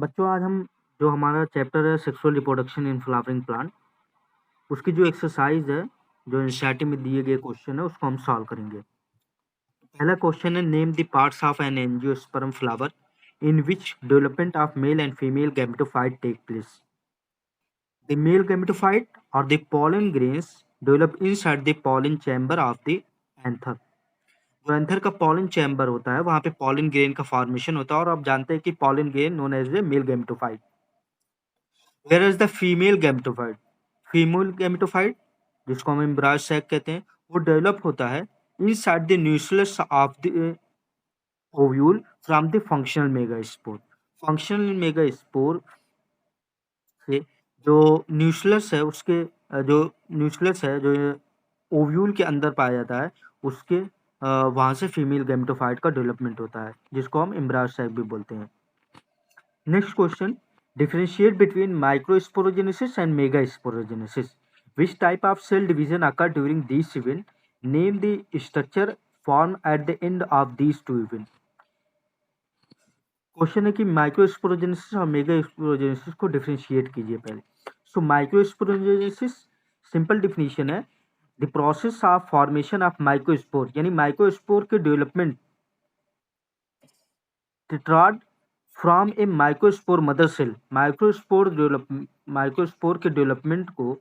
बच्चों आज हम जो हमारा चैप्टर है sexual reproduction in flowering plant, उसकी जो एक्सरसाइज है, जो एनसीईआरटी में दिए गए क्वेश्चन है, उसको हम सॉल्व करेंगे। पहला क्वेश्चन है, name the parts of an angiosperm flower in which development of male and female gametophyte take place. The male gametophyte और the pollen grains develop inside the pollen chamber of the anther। जो anther का pollen chamber होता है, वहां पे pollen grain का formation होता है, और आप जानते हैं कि pollen grain known as a male gametophyte. Where is the female gametophyte, female gametophyte जिसको हम एम्ब्रायोज सैक कहते हैं, वो डेवलप होता है inside the nucleus of the ovule from the functional megaspore. Functional megaspore से जो न्यूक्लियस है, उसके जो न्यूक्लियस है, जो ओव्यूल के अंदर पाया जाता है, उसके वहां से फीमेल गैमेटोफाइट का डेवलपमेंट होता है, जिसको हम एम्ब्रायोज सैक भी बोलते हैं। Next question. Differentiate between microsporogenesis and megasporogenesis. Which type of cell division occur during these events? Name the structure formed at the end of these two events. Question है कि microsporogenesis और megasporogenesis को differentiate कीजिए पहले। So microsporogenesis simple definition है, the process of formation of microspore, यानी microspore के development tetrad from a microspore mother cell. Microspore के डेवलपमेंट को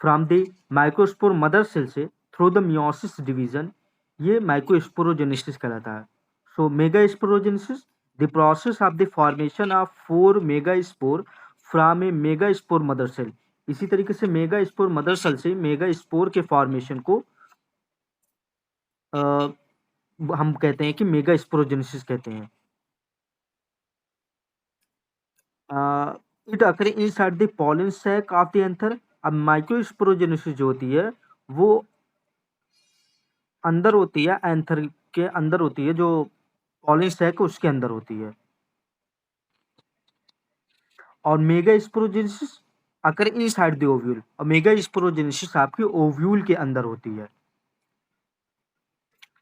from the microspore mother cell से थ्रू द मियोसिस डिवीजन, ये माइक्रोस्पोरोजेनेसिस कहलाता है। So megasporogenesis, the process of the formation of 4 megaspore from a megaspore mother cell. इसी तरीके से megaspore mother cell से मेगास्पोर के फॉर्मेशन को हम कहते हैं कि मेगास्पोरोजेनेसिस कहते हैं। It occur inside the pollen sac of the anther. अब माइक्रोस्पोरोजेनेसिस जो होती है, वो अंदर होती है, एंथर के अंदर होती है, जो पॉलन सैक उसके अंदर होती है। और megasporogenesis occur inside the ovule, और मेगास्पोरोजेनेसिस आपके ओव्यूल के अंदर होती है।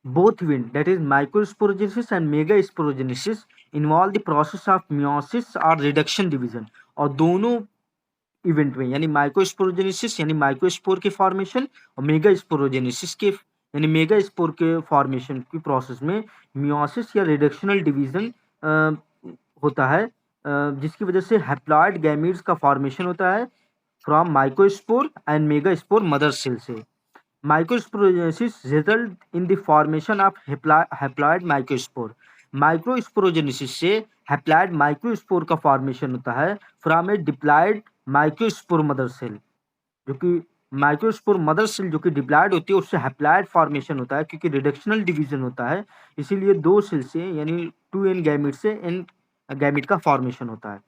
Both event, that is microsporogenesis and megasporogenesis, involve the process of meiosis or reduction division। और दोनों इवेंट में, यानी माइक्रोस्पोरोजेनेसिस यानी माइक्रोस्पोर के फॉर्मेशन, और मेगास्पोरोजेनेसिस के यानी मेगास्पोर के फॉर्मेशन की प्रोसेस में मियोसिस या रिडक्शनल डिवीजन होता है, जिसकी वजह से हैप्लॉइड गैमीट्स का फॉर्मेशन होता है from microspore and megaspore mother cell से। Microsporogenesis result in the formation of haploid microspore। Microsporogenesis से हैप्लॉइड माइक्रोस्पोर का फॉर्मेशन होता है from a diploid microspore mother cell. जो कि माइक्रोस्पोर मदर सेल जो कि डिप्लॉइड होती है, उससे हैप्लॉइड फॉर्मेशन होता है, क्योंकि रिडक्शनल डिवीजन होता है, इसीलिए 2 सेल से यानी 2n गैमीट से n गैमीट का फॉर्मेशन होता है।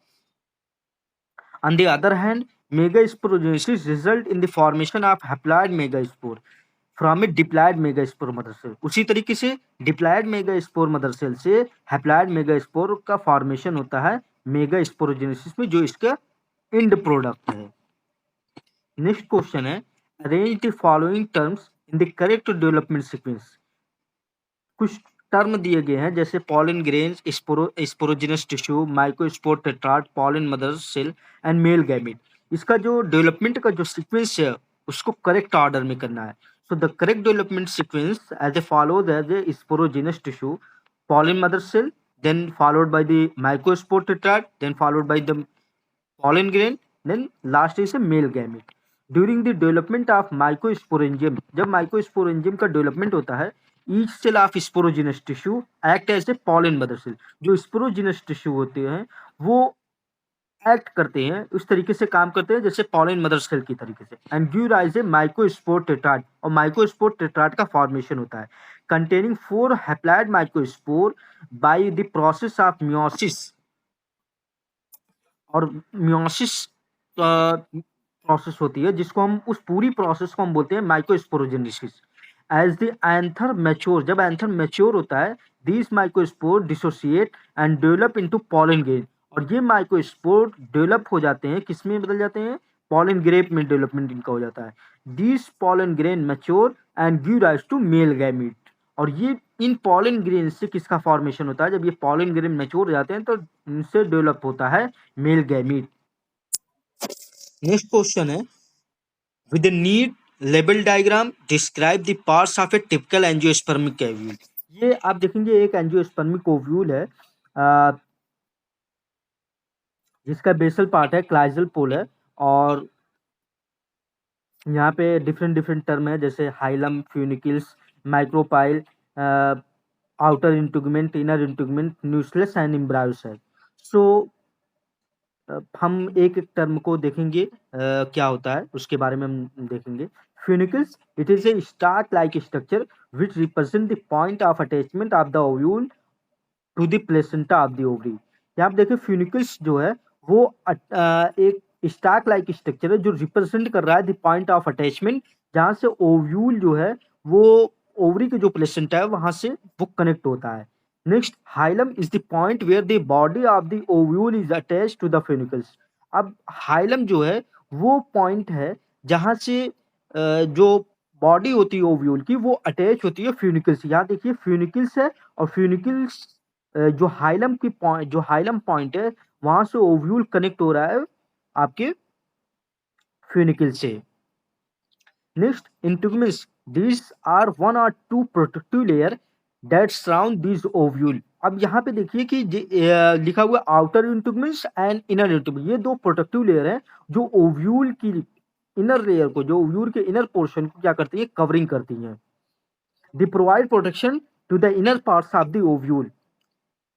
On the other hand, megasporogenesis result in the formation of haploid megaspore from a diploid megaspore mother cell। उसी तरीके से डिप्लॉइड मेगास्पोर मदर सेल से हैप्लॉइड मेगास्पोर का फॉर्मेशन होता है मेगास्पोरोजेनेसिस में, जो इसका एंड प्रोडक्ट है। नेक्स्ट क्वेश्चन है, arrange the following terms in the correct development sequence. कुछ टर्म दिए गए हैं, जैसे pollen grains, sporogenous tissue, microspore tetrad, pollen mother cell and male gamete. इसका जो डेवलपमेंट का जो सीक्वेंस है, उसको करेक्ट ऑर्डर में करना है। So the correct development sequence as a follows as a sporogenous tissue, pollen mother cell, then followed by the microspore tetrad, then followed by the pollen grain, then last is a male gamete। During the development of microsporangium, जब microsporangium का development होता है, each cell of sporogenous tissue act as a pollen mother cell. जो sporogenous tissue होते हैं, वो act करते हैं, उस तरीके से काम करते हैं जैसे पॉलन मदर सेल की तरीके से, and give rise A microspore tetrad. और माइक्रोस्पोर टेट्राड का फॉर्मेशन होता है containing 4 haploid microspore by the process of meiosis. और मियोसिस प्रोसेस होती है, जिसको हम उस पूरी प्रोसेस को हम बोलते हैं microsporogenesis. As the anther mature, जब एंथर मैच्योर होता है, this microspore dissociate and develop into pollen grain. और ये माइक्रोस्पोर डेवलप हो जाते हैं, किस में बदल जाते हैं, पॉलन ग्रेप में डेवलपमेंट इनका हो जाता है। This pollen grain mature and give rise to male gamete. और ये इन पॉलन ग्रेन से किसका फॉर्मेशन होता है? जब ये पॉलन ग्रेन मैच्योर हो जाते हैं तो इनसे डेवलप होता है मेल गैमीट। नेक्स्ट क्वेश्चन है, with neat label diagram describe the parts of a typical angiospermic ovule. ये आप देखेंगे एक एंजियोस्पर्मिक ओव्यूल है जिसका बेसल पार्ट है क्लाइजल पोल है, और यहाँ पे डिफरेंट डिफरेंट टर्म है जैसे hilum, funicles, micropyle, outer integument, inner integument, nucleus and embryo sac. So हम एक एक टर्म को देखेंगे क्या होता है उसके बारे में हम देखेंगे। Funicles, it is a stalk like structure which represent the point of attachment of the ovule to the placenta of the ovary. यहाँ आप देखिए फ्यूनिकल्स जो है वो एक स्टार्क लाइक स्ट्रक्चर है जो रिप्रेजेंट कर रहा है द पॉइंट ऑफ अटैचमेंट, जहाँ से ओव्यूल जो है वो ओवरी के जो प्लेसेंटा है वहां से वो कनेक्ट होता है। Next, hilum is the point where the body of the ovule is attached to the funicles. अब हाइलम जो है वो पॉइंट है जहां से जो बॉडी होती है ओव्यूल की वो अटैच होती है फ्यूनिकल से। यहाँ देखिए फ्यूनिकल्स है और फ्यूनिकल्स जो हाइलम की पॉइंट, जो हाइलम पॉइंट है वहां से ओव्यूल कनेक्ट हो रहा है आपके फ्यूनिकल से। Next, integuments, these are one or two protective layer that surround these ovule। अब यहाँ पे देखिए कि लिखा हुआ outer integuments and inner integument, ये दो प्रोटेक्टिव लेयर हैं जो ओव्यूल की इनर लेयर को, जो ओव्यूल के इनर पोर्शन को क्या करती है, कवरिंग करती हैं। They provide protection to the inner parts of the ovule.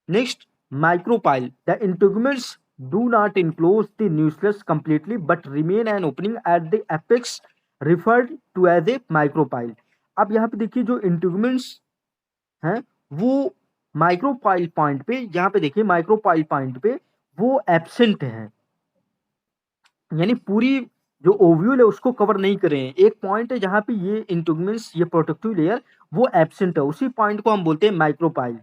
Next, micropyle, the integuments do not enclose the nucleus completely but remain an opening at the apex referred to as a micropyle। अब यहाँ पे देखिए जो integuments हैं वो micropyle point पे, यहाँ पे देखिए माइक्रोपाइल पॉइंट पे वो एब्सेंट है, यानी पूरी जो ओव्यूल है उसको कवर नहीं करे हैं। एक पॉइंट है जहाँ पे ये इंटीग्यूमेंट्स, ये प्रोटेक्टिव लेयर वो एब्सेंट है, उसी पॉइंट को हम बोलते हैं micropyle.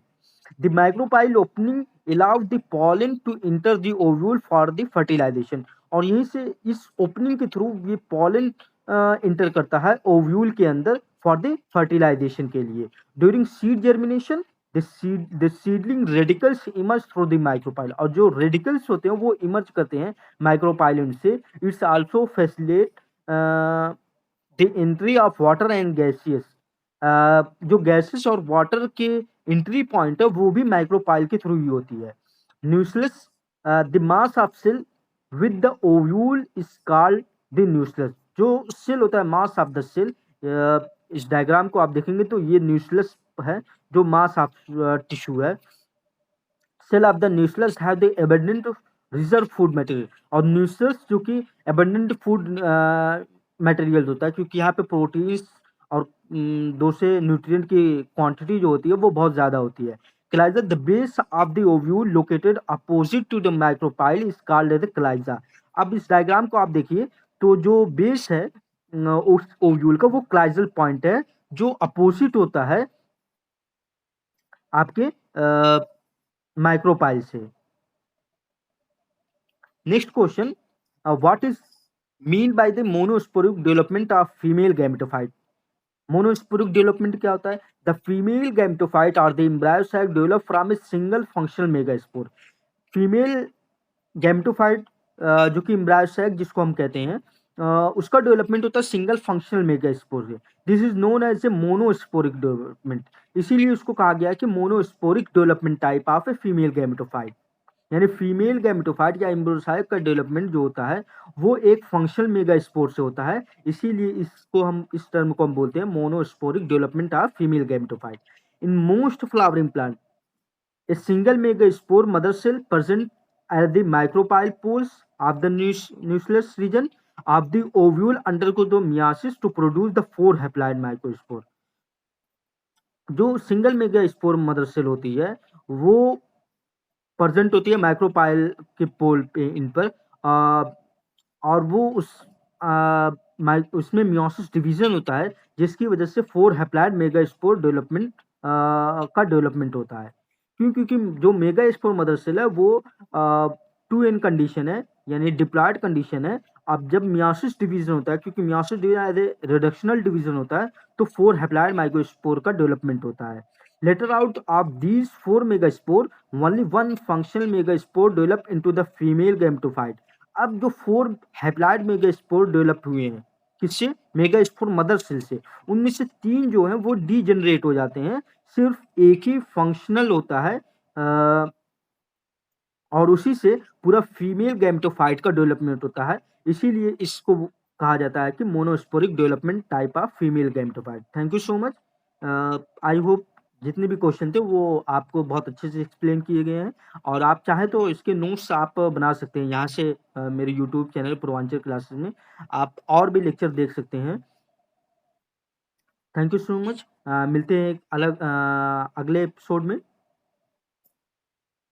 The micropyle opening allows the pollen to enter the ovule for the fertilization। और यहीं से इस ओपनिंग के थ्रू ये पॉलन इंटर करता है ओव्यूल के अंदर फॉर द फर्टिलाइजेशन के लिए। During seed germination the seedling radicals emerge through the micropyle, और जो रेडिकल्स होते हैं वो इमर्ज करते हैं माइक्रोपाइल से। It's also facilitate the entry of water and gaseous, जो गैसेस और वाटर के एंट्री पॉइंट है वो भी माइक्रोपाइल के थ्रू ही होती है। Nucleus, the mass of cell with the ovule is called the nucleus. जो सेल होता है, मास ऑफ द सेल, इस डायग्राम को आप देखेंगे तो ये न्यूक्लियस है जो मास ऑफ टिश्यू है। Cell of the nucleus have the abundant reserve food material, और न्यूक्लियस जो कि एबंडेंट फूड मटेरियल होता है क्योंकि यहाँ पे प्रोटीन्स और दो से न्यूट्रिएंट की क्वांटिटी जो होती है वो बहुत ज्यादा होती है। Chalaza, the base of the ovule located opposite to the micropyle is called as chalaza. अब इस डायग्राम को आप देखिए तो जो बेस है उस ओव्यूल का वो क्लाइजल पॉइंट है जो अपोजिट होता है आपके माइक्रोपाइल से। Next question, what is mean by the monosporic development of female gametophyte. Monosporic development क्या होता है? द फीमेल गैमेटोफाइट और the embryo sac develop from a single functional megaspore. Female gametophyte जो कि एम्ब्रायोसाइट जिसको हम कहते हैं उसका डेवलपमेंट होता है सिंगल फंक्शनल मेगास्पोर से। This is known as a monosporic development, इसीलिए उसको कहा गया है कि monosporic development type of a female gametophyte. यानी फीमेल गैमेटोफाइट या एम्ब्रोसाइट का डेवलपमेंट जो होता है वो एक फंक्शनल मेगास्पोर से होता है, इसीलिए इसको हम, इस टर्म को हम बोलते हैं monosporic development of female gametophyte. In most flowering plant a single megaspore mother cell present at the micropyle poles of the nucleus region of the ovule undergo the meiosis to produce the 4 haploid microspore. जो single megaspore mother cell होती है वो present होती है micropyle के पोल पे इन पर, और वो उसमें मियोसिस डिवीजन होता है जिसकी वजह से 4 हैप्लॉइड मेगास्पोर डेवलपमेंट का डेवलपमेंट होता है। क्योंकि जो मेगास्पोर मदर सेल है वो 2n कंडीशन है, यानी डिप्लॉयड कंडीशन है। अब जब मियोसिस डिवीजन होता है, क्योंकि meiosis division as a reductional division होता है, तो 4 हैप्लॉइड माइक्रोस्पोर का डेवलपमेंट होता है। Later out of these 4 megaspore, only one functional megaspore develop into the female gametophyte. अब जो 4 हैप्लॉइड मेगास्पोर डेवलप हुए हैं किससे? मेगास्पोर मदर सेल से, उनमें से 3 जो हैं वो डीजेनरेट हो जाते हैं, सिर्फ एक ही फंक्शनल होता है और उसी से पूरा फीमेल गैमेटोफाइट का डेवलपमेंट होता है। इसीलिए इसको कहा जाता है कि monosporic development type of female gametophyte. Thank you so much. I hope जितने भी क्वेश्चन थे वो आपको बहुत अच्छे से एक्सप्लेन किए गए हैं और आप चाहें तो इसके नोट्स आप बना सकते हैं यहाँ से मेरे यूट्यूब चैनल पूर्वांचल क्लासेस में आप और भी लेक्चर देख सकते हैं। Thank you so much. मिलते हैं एक अलग अगले एपिसोड में।